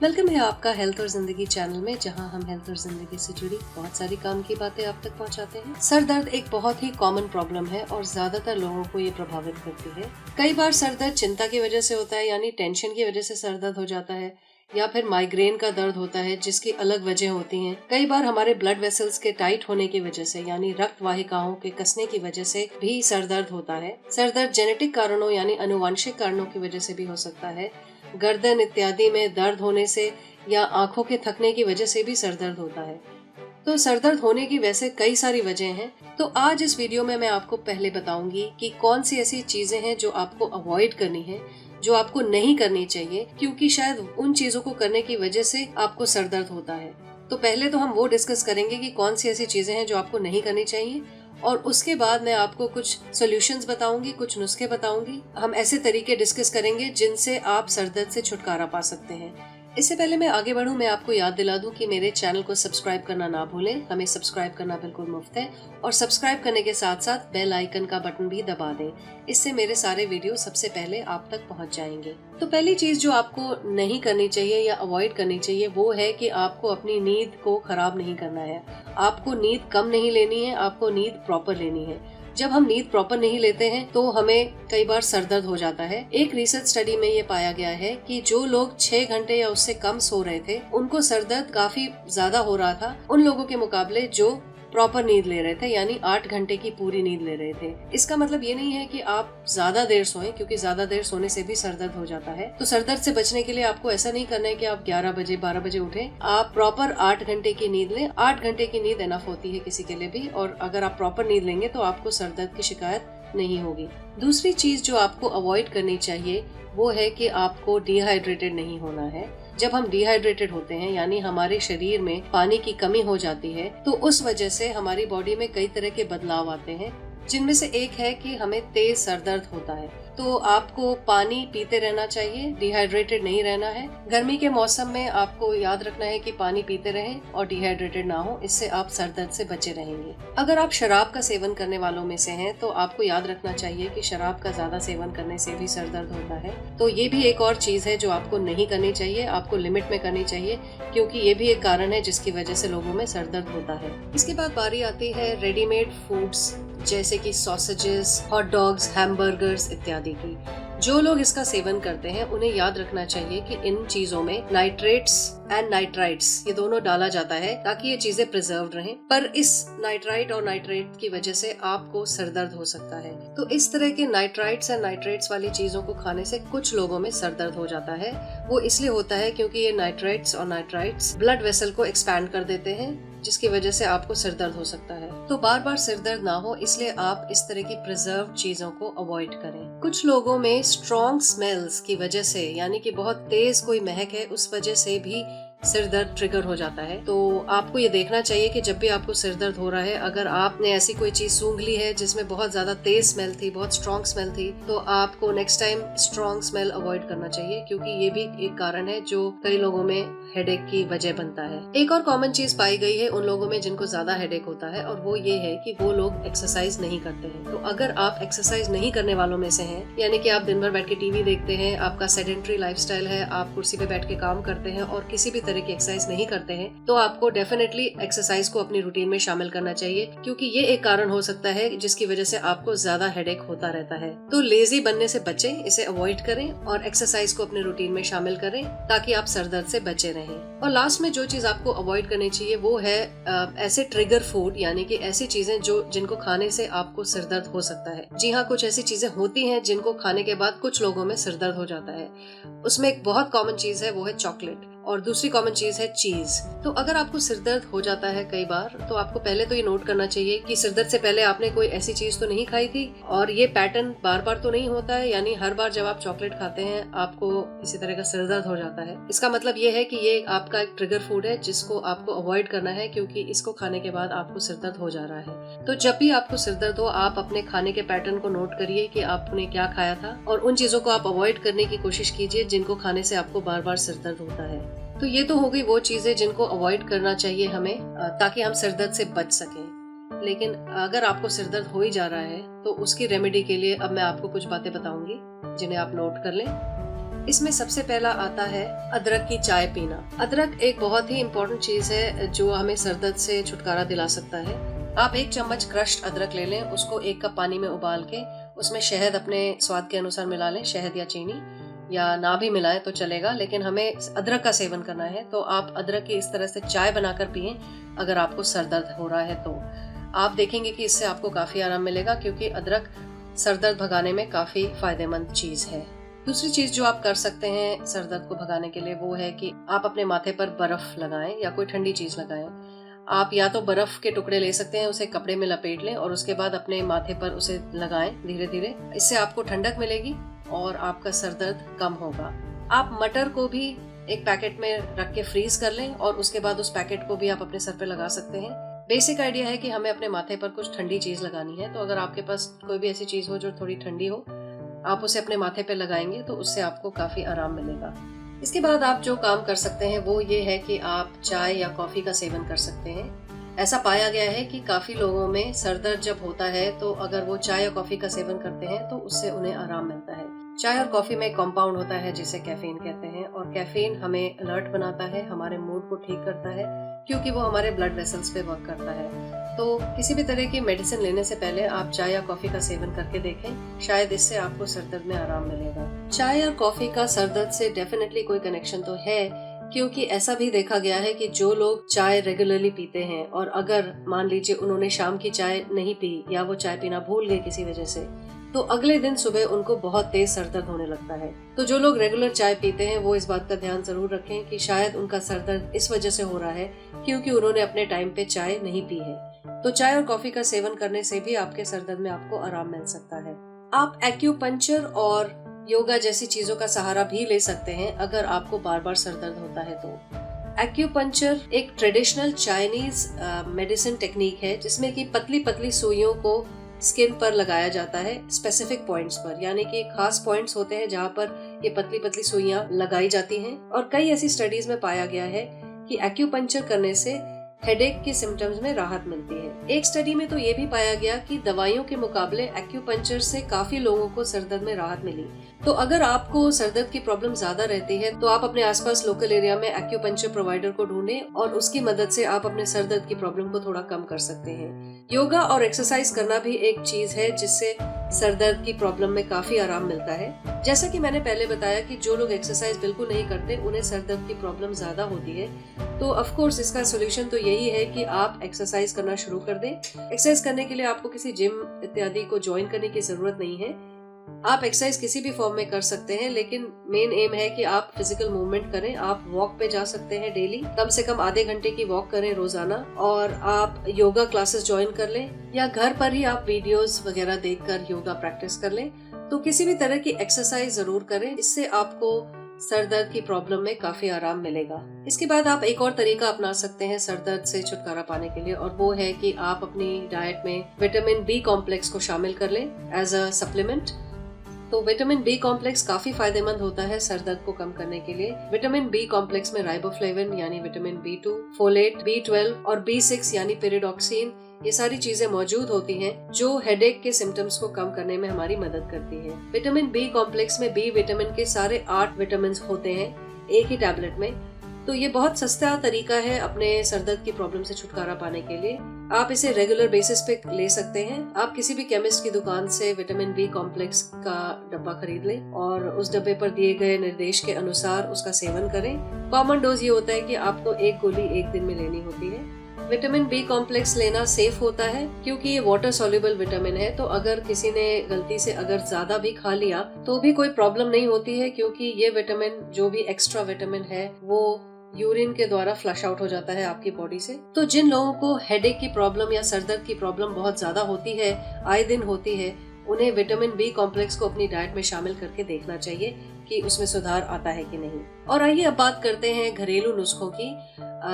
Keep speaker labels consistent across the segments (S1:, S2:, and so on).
S1: Welcome है आपका health और जिंदगी चैनल में, जहां हम हेल्थ और जिंदगी से जुड़ी बहुत सारी काम की बातें आप तक पहुंचाते हैं। सर दर्द एक बहुत ही कॉमन प्रॉब्लम है और ज्यादातर लोगों को ये प्रभावित करती है। कई बार सर दर्द चिंता की वजह से होता है, यानी टेंशन की वजह से सर दर्द हो जाता है, या फिर माइग्रेन का दर्द होता है जिसकी अलग वजह होती हैं। कई बार हमारे ब्लड वेसल्स के टाइट होने की वजह से, यानी रक्त वाहिकाओं के कसने की वजह से भी सर दर्द होता है। सर दर्द जेनेटिक कारणों यानी आनुवंशिक कारणों की वजह से भी हो सकता है। गर्दन इत्यादि में दर्द होने से या आंखों के थकने की वजह से भी सर दर्द होता है। तो सर दर्द होने की वैसे कई सारी वजह हैं। तो आज इस वीडियो में मैं आपको पहले बताऊंगी कि कौन सी ऐसी चीजें हैं जो आपको अवॉइड करनी है, जो आपको नहीं करनी चाहिए, क्योंकि शायद उन चीजों को करने की वजह से आपको सर दर्द होता है। तो पहले तो हम वो डिस्कस करेंगे कि कौन सी ऐसी चीजें हैं जो आपको नहीं करनी चाहिए, और उसके बाद मैं आपको कुछ सॉल्यूशंस बताऊंगी, कुछ नुस्खे बताऊंगी। हम ऐसे तरीके डिस्कस करेंगे जिनसे आप सर दर्द से छुटकारा पा सकते हैं। इससे पहले मैं आगे बढ़ूं, मैं आपको याद दिला दूं कि मेरे चैनल को सब्सक्राइब करना ना भूलें। हमें सब्सक्राइब करना बिल्कुल मुफ्त है, और सब्सक्राइब करने के साथ साथ बेल आइकन का बटन भी दबा दें। इससे मेरे सारे वीडियो सबसे पहले आप तक पहुंच जाएंगे। तो पहली चीज जो आपको नहीं करनी चाहिए या अवॉइड करनी चाहिए वो है कि आपको अपनी नींद को खराब नहीं करना है। आपको नींद कम नहीं लेनी है, आपको नींद प्रॉपर लेनी है। जब हम नींद प्रॉपर नहीं लेते हैं तो हमें कई बार सर दर्द हो जाता है। एक रिसर्च स्टडी में ये पाया गया है कि जो लोग 6 घंटे या उससे कम सो रहे थे, उनको सर दर्द काफी ज्यादा हो रहा था उन लोगों के मुकाबले जो प्रॉपर नींद ले रहे थे, यानी 8 घंटे की पूरी नींद ले रहे थे। इसका मतलब ये नहीं है कि आप ज्यादा देर सोएं, क्योंकि ज्यादा देर सोने से भी सर दर्द हो जाता है। तो सर दर्द से बचने के लिए आपको ऐसा नहीं करना है कि आप 11 बजे 12 बजे उठें। आप प्रॉपर 8 घंटे की नींद लें। 8 घंटे की नींद एनफ होती है किसी के लिए भी, और अगर आप प्रॉपर नींद लेंगे तो आपको सर दर्द की शिकायत नहीं होगी। दूसरी चीज जो आपको अवॉइड करनी चाहिए वो है कि आपको डिहाइड्रेटेड नहीं होना है। जब हम डिहाइड्रेटेड होते हैं, यानी हमारे शरीर में पानी की कमी हो जाती है, तो उस वजह से हमारी बॉडी में कई तरह के बदलाव आते हैं, जिनमें से एक है कि हमें तेज सर दर्द होता है। तो आपको पानी पीते रहना चाहिए, डिहाइड्रेटेड नहीं रहना है। गर्मी के मौसम में आपको याद रखना है कि पानी पीते रहें और डिहाइड्रेटेड ना हो, इससे आप सर दर्द से बचे रहेंगे। अगर आप शराब का सेवन करने वालों में से हैं तो आपको याद रखना चाहिए कि शराब का ज्यादा सेवन करने से भी सर दर्द होता है। तो ये भी एक और चीज है जो आपको नहीं करनी चाहिए, आपको लिमिट में करनी चाहिए, क्योंकि ये भी एक कारण है जिसकी वजह से लोगों में सर दर्द होता है। इसके बाद बारी आती है रेडीमेड फूड्स, जैसे कि सॉसेजेस, हॉट डॉग्स, हैमबर्गर्स इत्यादि की। जो लोग इसका सेवन करते हैं उन्हें याद रखना चाहिए कि इन चीजों में नाइट्रेट्स एंड नाइट्राइट्स ये दोनों डाला जाता है ताकि ये चीजें प्रिजर्व्ड रहें। पर इस नाइट्राइट और नाइट्रेट की वजह से आपको सर दर्द हो सकता है। तो इस तरह के नाइट्राइट्स एंड नाइट्रेट्स वाली चीजों को खाने से कुछ लोगों में सर दर्द हो जाता है। वो इसलिए होता है क्योंकि ये नाइट्रेट्स और नाइट्राइट्स ब्लड वेसल को एक्सपैंड कर देते हैं, जिसकी वजह से आपको सिर दर्द हो सकता है। तो बार बार सिर दर्द ना हो, इसलिए आप इस तरह की प्रिजर्व चीजों को अवॉइड करें। कुछ लोगों में स्ट्रॉन्ग स्मेल्स की वजह से, यानी कि बहुत तेज कोई महक है उस वजह से भी सिर दर्द ट्रिगर हो जाता है। तो आपको ये देखना चाहिए कि जब भी आपको सिर दर्द हो रहा है, अगर आपने ऐसी कोई चीज सूंघ ली है जिसमें बहुत ज्यादा तेज स्मेल थी, बहुत स्ट्रॉन्ग स्मेल थी, तो आपको next time strong smell avoid करना चाहिए, क्योंकि ये भी एक कारण है जो कई लोगों में हेडेक की वजह बनता है। एक और कॉमन चीज पाई गई है उन लोगों में जिनको ज्यादा हेडेक होता है, और वो ये है कि वो लोग एक्सरसाइज नहीं करते हैं। तो अगर आप एक्सरसाइज नहीं करने वालों में से हैं, यानी कि आप दिन भर बैठ के टीवी देखते हैं, आपका सेडेंट्री लाइफस्टाइल है, आप कुर्सी पे बैठ के काम करते हैं और किसी भी तरह की एक्सरसाइज नहीं करते हैं, तो आपको डेफिनेटली एक्सरसाइज को अपनी रूटीन में शामिल करना चाहिए, क्योंकि ये एक कारण हो सकता है जिसकी वजह से आपको ज्यादा हेडेक होता रहता है। तो लेजी बनने से बचें, इसे अवॉइड करें और एक्सरसाइज को अपने रूटीन में शामिल करें ताकि आप सर दर्द से बचे रहें। और लास्ट में जो चीज आपको अवॉइड करनी चाहिए वो है ऐसे ट्रिगर फूड, यानी कि ऐसी चीजें जिनको खाने से आपको सिर दर्द हो सकता है। जी हाँ, कुछ ऐसी चीजें होती हैं जिनको खाने के बाद कुछ लोगों में सिर दर्द हो जाता है। उसमें एक बहुत कॉमन चीज है, वो है चॉकलेट, और दूसरी कॉमन चीज है चीज। तो अगर आपको सिर दर्द हो जाता है कई बार, तो आपको पहले तो ये नोट करना चाहिए कि सिर दर्द से पहले आपने कोई ऐसी चीज तो नहीं खाई थी, और ये पैटर्न बार बार तो नहीं होता है, यानी हर बार जब आप चॉकलेट खाते हैं आपको इसी तरह का सिर दर्द हो जाता है। इसका मतलब ये है कि ये आपका एक ट्रिगर फूड है जिसको आपको अवॉइड करना है, क्योंकि इसको खाने के बाद आपको सिर दर्द हो जा रहा है। तो जब भी आपको सिर दर्द हो, आप अपने खाने के पैटर्न को नोट करिए कि आपने क्या खाया था, और उन चीजों को आप अवॉइड करने की कोशिश कीजिए जिनको खाने से आपको बार बार सिर दर्द होता है। तो ये तो हो गई वो चीजें जिनको अवॉइड करना चाहिए हमें, ताकि हम सिर दर्द से बच सकें। लेकिन अगर आपको सिर दर्द हो ही जा रहा है तो उसकी रेमेडी के लिए अब मैं आपको कुछ बातें बताऊंगी जिन्हें आप नोट कर लें। इसमें सबसे पहला आता है अदरक की चाय पीना। अदरक एक बहुत ही इम्पोर्टेंट चीज है जो हमें सर दर्द से छुटकारा दिला सकता है। आप 1 चम्मच क्रश्ड अदरक ले लें, उसको 1 कप पानी में उबाल के उसमें शहद अपने स्वाद के अनुसार मिला लें, शहद या चीनी, या ना भी मिलाएं तो चलेगा, लेकिन हमें अदरक का सेवन करना है। तो आप अदरक की इस तरह से चाय बनाकर पिएं अगर आपको सर दर्द हो रहा है तो आप देखेंगे कि इससे आपको काफी आराम मिलेगा, क्योंकि अदरक सर दर्द भगाने में काफी फायदेमंद चीज है। दूसरी चीज जो आप कर सकते हैं सर दर्द को भगाने के लिए वो है कि आप अपने माथे पर बर्फ लगाएं या कोई ठंडी चीज लगाएं। आप या तो बर्फ के टुकड़े ले सकते हैं, उसे कपड़े में लपेट लें और उसके बाद अपने माथे पर उसे लगाएं धीरे धीरे। इससे आपको ठंडक मिलेगी और आपका सर दर्द कम होगा। आप मटर को भी एक पैकेट में रख के फ्रीज कर लें और उसके बाद उस पैकेट को भी आप अपने सर पे लगा सकते हैं। बेसिक आइडिया है कि हमें अपने माथे पर कुछ ठंडी चीज लगानी है, तो अगर आपके पास कोई भी ऐसी चीज हो जो थोड़ी ठंडी हो, आप उसे अपने माथे पे लगाएंगे तो उससे आपको काफी आराम मिलेगा। इसके बाद आप जो काम कर सकते हैं वो ये है कि आप चाय या कॉफी का सेवन कर सकते हैं। ऐसा पाया गया है कि काफी लोगों में सर दर्द जब होता है तो अगर वो चाय या कॉफी का सेवन करते हैं तो उससे उन्हें आराम मिलता है। चाय और कॉफी में एक कंपाउंड होता है जिसे कैफीन कहते हैं, और कैफीन हमें अलर्ट बनाता है, हमारे मूड को ठीक करता है, क्योंकि वो हमारे ब्लड वेसल्स पे वर्क करता है। तो किसी भी तरह की मेडिसिन लेने से पहले आप चाय या कॉफी का सेवन करके देखें, शायद इससे आपको सर दर्द में आराम मिलेगा। चाय और कॉफी का सर दर्द से डेफिनेटली कोई कनेक्शन तो है, क्योंकि ऐसा भी देखा गया है कि जो लोग चाय रेगुलरली पीते हैं और अगर मान लीजिए उन्होंने शाम की चाय नहीं पी या वो चाय पीना भूल गए किसी वजह से, तो अगले दिन सुबह उनको बहुत तेज सर दर्द होने लगता है। तो जो लोग रेगुलर चाय पीते हैं वो इस बात का ध्यान जरूर रखें कि शायद उनका सर दर्द इस वजह से हो रहा है क्योंकि उन्होंने अपने टाइम पे चाय नहीं पी है। तो चाय और कॉफी का सेवन करने से भी आपके सर दर्द में आपको आराम मिल सकता है। आप एक्यूपंक्चर और योगा जैसी चीजों का सहारा भी ले सकते हैं अगर आपको बार बार सर दर्द होता है तो। एक्यूपंक्चर एक ट्रेडिशनल चाइनीज मेडिसिन टेक्निक है जिसमें कि पतली पतली सुइयों को स्किन पर लगाया जाता है स्पेसिफिक पॉइंट्स पर, यानी कि खास पॉइंट्स होते हैं जहाँ पर ये पतली पतली सुइयां लगाई जाती हैं। और कई ऐसी स्टडीज में पाया गया है कि एक्यूपंक्चर करने से हेडेक के सिम्टम्स में राहत मिलती है। एक स्टडी में तो ये भी पाया गया कि दवाइयों के मुकाबले एक्यूपंक्चर से काफी लोगों को सरदर्द में राहत मिली। तो अगर आपको सरदर्द की प्रॉब्लम ज्यादा रहती है तो आप अपने आसपास लोकल एरिया में एक्यूपंक्चर प्रोवाइडर को ढूंढें और उसकी मदद से आप अपने सरदर्द की प्रॉब्लम को थोड़ा कम कर सकते हैं। योगा और एक्सरसाइज करना भी एक चीज है जिससे सरदर्द की प्रॉब्लम में काफी आराम मिलता है। जैसा कि मैंने पहले बताया कि जो लोग एक्सरसाइज बिल्कुल नहीं करते उन्हें सरदर्द की प्रॉब्लम ज्यादा होती है। तो ऑफ कोर्स इसका सोल्यूशन तो यही है कि आप एक्सरसाइज करना शुरू कर दें। एक्सरसाइज करने के लिए आपको किसी जिम इत्यादि को ज्वाइन करने की जरूरत नहीं है। आप एक्सरसाइज किसी भी फॉर्म में कर सकते हैं, लेकिन मेन एम है कि आप फिजिकल मूवमेंट करें। आप वॉक पे जा सकते हैं डेली, कम से कम आधे घंटे की वॉक करें रोजाना, और आप योगा क्लासेस ज्वाइन कर लें या घर पर ही आप वीडियोस वगैरह देखकर योगा प्रैक्टिस कर लें। तो किसी भी तरह की एक्सरसाइज जरूर करें, इससे आपको सर दर्द की प्रॉब्लम में काफी आराम मिलेगा। इसके बाद आप एक और तरीका अपना सकते हैं सर दर्द से छुटकारा पाने के लिए, और वो है कि आप अपनी डाइट में विटामिन बी कॉम्प्लेक्स को शामिल कर लें एज अ सप्लीमेंट। तो विटामिन बी कॉम्प्लेक्स काफी फायदेमंद होता है सर दर्द को कम करने के लिए। विटामिन बी कॉम्प्लेक्स में राइबोफ्लेविन यानी विटामिन B2, फोलेट, B12 और B6 यानी पेरिडॉक्सिन, ये सारी चीजें मौजूद होती हैं जो हेडेक के सिम्टम्स को कम करने में हमारी मदद करती है। विटामिन बी कॉम्प्लेक्स में बी विटामिन के सारे 8 विटामिन होते हैं एक ही टैबलेट में। तो ये बहुत सस्ता तरीका है अपने सरदर्द की प्रॉब्लम से छुटकारा पाने के लिए। आप इसे रेगुलर बेसिस पे ले सकते हैं। आप किसी भी केमिस्ट की दुकान से विटामिन बी कॉम्प्लेक्स का डब्बा खरीद लें और उस डब्बे पर दिए गए निर्देश के अनुसार उसका सेवन करें। कॉमन डोज ये होता है कि आपको 1 गोली 1 दिन में लेनी होती है। विटामिन बी कॉम्प्लेक्स लेना सेफ होता है क्योंकि ये वाटर सॉल्युबल विटामिन है, तो अगर किसी ने गलती से अगर ज्यादा भी खा लिया तो भी कोई प्रॉब्लम नहीं होती है, क्योंकि ये विटामिन जो भी एक्स्ट्रा विटामिन है वो यूरिन के द्वारा फ्लश आउट हो जाता है आपकी बॉडी से। तो जिन लोगों को हेडेक की प्रॉब्लम या सरदर्द की प्रॉब्लम बहुत ज्यादा होती है, आए दिन होती है, उन्हें विटामिन बी कॉम्प्लेक्स को अपनी डाइट में शामिल करके देखना चाहिए कि उसमें सुधार आता है कि नहीं। और आइए अब बात करते हैं घरेलू नुस्खों की।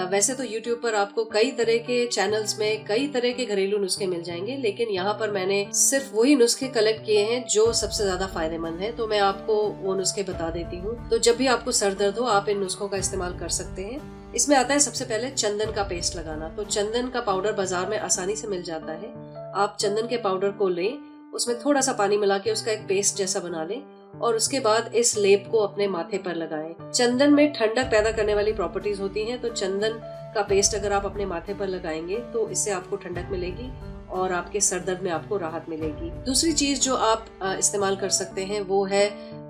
S1: वैसे तो YouTube पर आपको कई तरह के चैनल्स में कई तरह के घरेलू नुस्खे मिल जाएंगे, लेकिन यहाँ पर मैंने सिर्फ वही नुस्खे कलेक्ट किए हैं जो सबसे ज्यादा फायदेमंद हैं। तो मैं आपको वो नुस्खे बता देती हूँ। तो जब भी आपको सर दर्द हो आप इन नुस्खों का इस्तेमाल कर सकते हैं। इसमें आता है सबसे पहले चंदन का पेस्ट लगाना। तो चंदन का पाउडर बाजार में आसानी से मिल जाता है। आप चंदन के पाउडर को लें, उसमें थोड़ा सा पानी मिला के उसका एक पेस्ट जैसा बना लें और उसके बाद इस लेप को अपने माथे पर लगाएं। चंदन में ठंडक पैदा करने वाली प्रॉपर्टीज होती हैं, तो चंदन का पेस्ट अगर आप अपने माथे पर लगाएंगे तो इससे आपको ठंडक मिलेगी और आपके सर दर्द में आपको राहत मिलेगी। दूसरी चीज जो आप इस्तेमाल कर सकते हैं वो है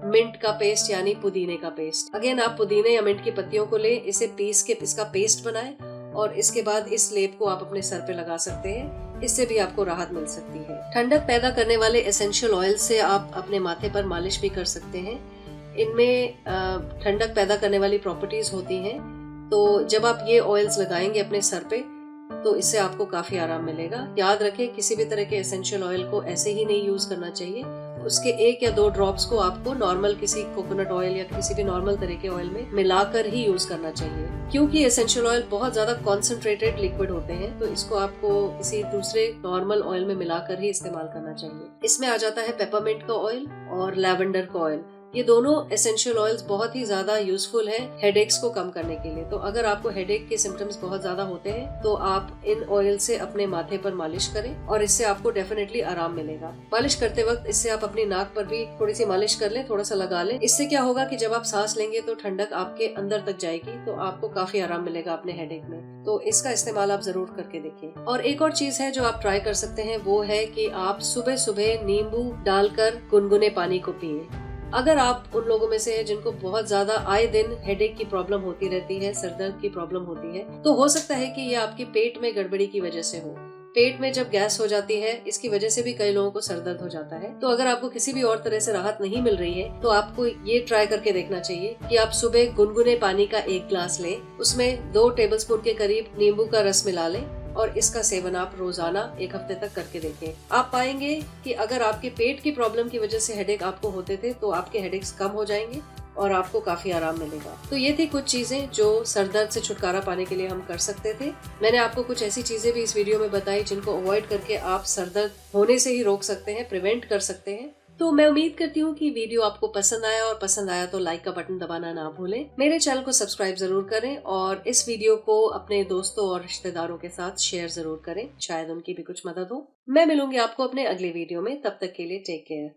S1: मिंट का पेस्ट यानी पुदीने का पेस्ट। अगेन आप पुदीने या मिंट की पत्तियों को ले, इसे पीस के इसका पेस्ट बनाएं और इसके बाद इस लेप को आप अपने सर पे लगा सकते हैं। इससे भी आपको राहत मिल सकती है। ठंडक पैदा करने वाले एसेंशियल ऑयल से आप अपने माथे पर मालिश भी कर सकते हैं। इनमें ठंडक पैदा करने वाली प्रॉपर्टीज होती हैं, तो जब आप ये ऑयल्स लगाएंगे अपने सर पे तो इससे आपको काफी आराम मिलेगा। याद रखें, किसी भी तरह के एसेंशियल ऑयल को ऐसे ही नहीं यूज करना चाहिए। उसके 1 या 2 ड्रॉप्स को आपको नॉर्मल किसी कोकोनट ऑयल या किसी भी नॉर्मल तरह के ऑयल में मिलाकर ही यूज करना चाहिए, क्योंकि एसेंशियल ऑयल बहुत ज्यादा कॉन्सेंट्रेटेड लिक्विड होते हैं, तो इसको आपको किसी दूसरे नॉर्मल ऑयल में मिलाकर ही इस्तेमाल करना चाहिए। इसमें आ जाता है पेपरमिंट का ऑयल और लैवेंडर का ऑयल। ये दोनों एसेंशियल ऑयल्स बहुत ही ज्यादा यूजफुल है हेडेक्स को कम करने के लिए। तो अगर आपको हेडेक के सिम्टम्स बहुत ज्यादा होते हैं तो आप इन ऑयल से अपने माथे पर मालिश करें और इससे आपको डेफिनेटली आराम मिलेगा। मालिश करते वक्त इससे आप अपनी नाक पर भी थोड़ी सी मालिश कर लें, थोड़ा सा लगा लें। इससे क्या होगा कि जब आप सांस लेंगे तो ठंडक आपके अंदर तक जाएगी, तो आपको काफी आराम मिलेगा अपने हेडेक में। तो इसका इस्तेमाल आप जरूर करके देखें। और एक और चीज है जो आप ट्राई कर सकते हैं, वो है कि आप सुबह सुबह नींबू डालकर गुनगुने पानी को पिए। अगर आप उन लोगों में से हैं जिनको बहुत ज्यादा आए दिन हेडेक की प्रॉब्लम होती रहती है, सरदर्द की प्रॉब्लम होती है, तो हो सकता है कि ये आपके पेट में गड़बड़ी की वजह से हो। पेट में जब गैस हो जाती है, इसकी वजह से भी कई लोगों को सरदर्द हो जाता है। तो अगर आपको किसी भी और तरह से राहत नहीं मिल रही है तो आपको ये ट्राई करके देखना चाहिए कि आप सुबह गुनगुने पानी का 1 ग्लास लें, उसमें 2 टेबलस्पून के करीब नींबू का रस मिला लें और इसका सेवन आप रोजाना 1 हफ्ते तक करके देखें। आप पाएंगे कि अगर आपके पेट की प्रॉब्लम की वजह से हेडेक आपको होते थे तो आपके हेडेक्स कम हो जाएंगे और आपको काफी आराम मिलेगा। तो ये थी कुछ चीजें जो सरदर्द से छुटकारा पाने के लिए हम कर सकते थे। मैंने आपको कुछ ऐसी चीजें भी इस वीडियो में बताई जिनको अवॉइड करके आप सरदर्द होने से ही रोक सकते हैं, प्रिवेंट कर सकते हैं। तो मैं उम्मीद करती हूँ कि वीडियो आपको पसंद आया, और पसंद आया तो लाइक का बटन दबाना ना भूलें। मेरे चैनल को सब्सक्राइब जरूर करें और इस वीडियो को अपने दोस्तों और रिश्तेदारों के साथ शेयर जरूर करें, शायद उनकी भी कुछ मदद हो। मैं मिलूंगी आपको अपने अगले वीडियो में, तब तक के लिए टेक केयर।